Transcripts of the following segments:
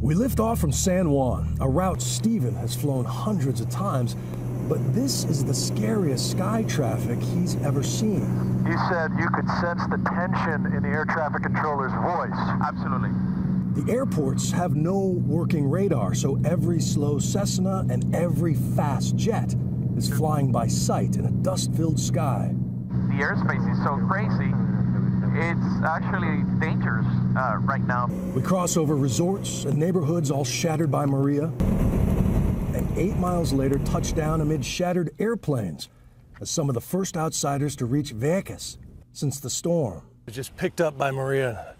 We lift off from San Juan, a route Steven has flown hundreds of times, but this is the scariest sky traffic he's ever seen. He said you could sense the tension in the air traffic controller's voice. Absolutely. The airports have no working radar, so every slow Cessna and every fast jet is flying by sight in a dust-filled sky. The airspace is so crazy, it's actually dangerous right now. We cross over resorts and neighborhoods all shattered by Maria, and 8 miles later touch down amid shattered airplanes as some of the first outsiders to reach Vieques since the storm. Just picked up by Maria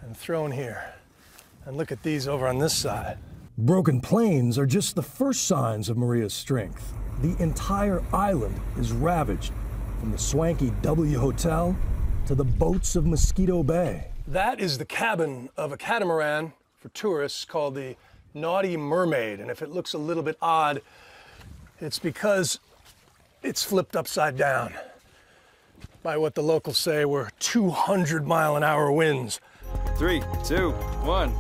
and thrown here. And look at these over on this side. Broken planes are just the first signs of Maria's strength. The entire island is ravaged, from the swanky W Hotel to the boats of Mosquito Bay. That is the cabin of a catamaran for tourists called the Naughty Mermaid. And if it looks a little bit odd, it's because it's flipped upside down by what the locals say were 200-mile-an-hour winds. 3, 2, 1.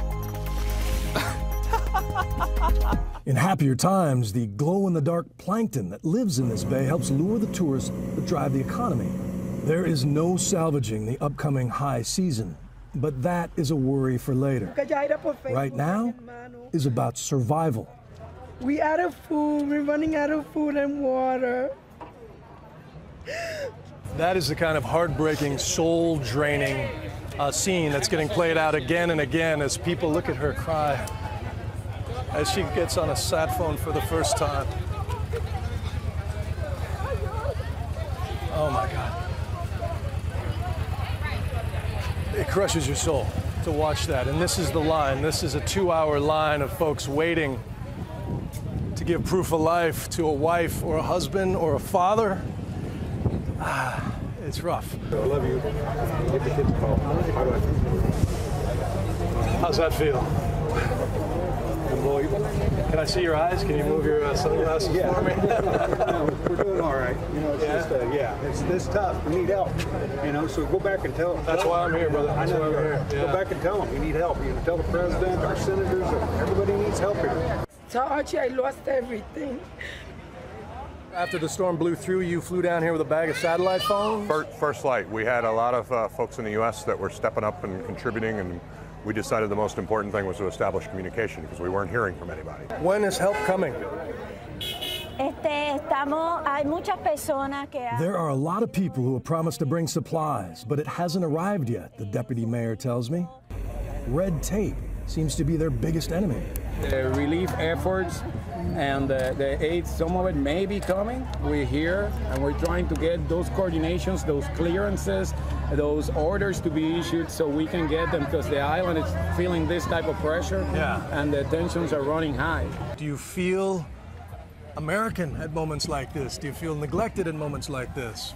In happier times, the glow-in-the-dark plankton that lives in this bay helps lure the tourists that drive the economy. There is no salvaging the upcoming high season, but that is a worry for later. Right now is about survival. We out of food, we're running out of food and water. That is the kind of heartbreaking, soul-draining scene that's getting played out again and again as people look at her cry as she gets on a sat phone for the first time. Oh my God. It crushes your soul to watch that. And this is the line. This is a 2-hour line of folks waiting to give proof of life to a wife or a husband or a father. It's rough. I love you. Give the kids a call. Bye-bye. How's that feel? Can I see your eyes? Can you move your sunglasses for me? We're doing all right. You know, it's this tough. We need help. You know, so go back and tell them. That's why I'm here, brother. That's why I'm here. Go back and tell them we need help. You know, tell the president, our senators, everybody needs help here. So Archie, I lost everything. After the storm blew through, you flew down here with a bag of satellite phones? First flight. We had a lot of folks in the U.S. that were stepping up and contributing, and we decided the most important thing was to establish communication because we weren't hearing from anybody. When is help coming? There are a lot of people who have promised to bring supplies, but it hasn't arrived yet, the deputy mayor tells me. Red tape seems to be their biggest enemy. The relief efforts and the aid, some of it may be coming. We're here and we're trying to get those coordinations, those clearances, those orders to be issued so we can get them because the island is feeling this type of pressure and the tensions are running high. Do you feel American at moments like this? Do you feel neglected at moments like this?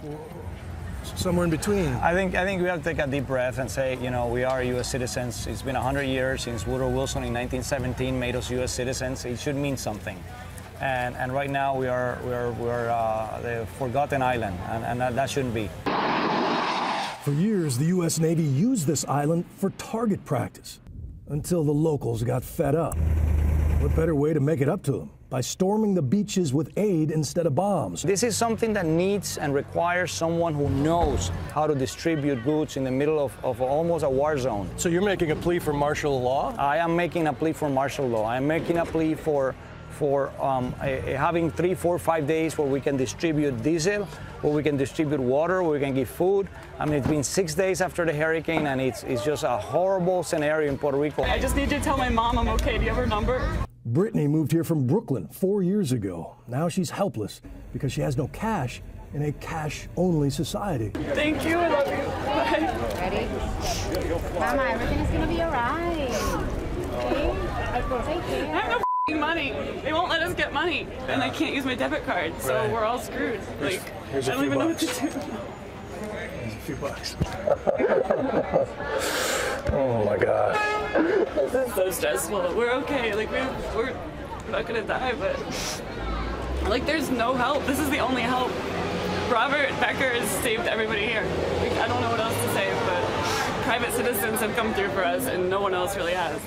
Somewhere in between? I think we have to take a deep breath and say, you know, we are U.S. citizens. It's been 100 years since Woodrow Wilson in 1917 made us U.S. citizens. It should mean something. And right now we are the forgotten island, and that shouldn't be. For years, the U.S. Navy used this island for target practice until the locals got fed up. What better way to make it up to them? By storming the beaches with aid instead of bombs. This is something that needs and requires someone who knows how to distribute goods in the middle of almost a war zone. So you're making a plea for martial law? I am making a plea for martial law. I am making a plea for having 3, 4, 5 days where we can distribute diesel, where we can distribute water, where we can give food. I mean, it's been 6 days after the hurricane, and it's just a horrible scenario in Puerto Rico. I just need to tell my mom I'm okay. Do you have her number? Brittany moved here from Brooklyn 4 years ago. Now she's helpless because she has no cash in a cash-only society. Thank you. I love you. Bye. Ready? Mama, everything is gonna be all right. Okay? Take care. I have no money. They won't let us get money, and I can't use my debit card, so we're all screwed. Like, I don't even know what to do. Here's a few bucks. Oh my God. This is so stressful. We're okay. Like, we're not gonna die, but like, there's no help. This is the only help. Robert Becker has saved everybody here. Like, I don't know what else to say, but private citizens have come through for us, and no one else really has.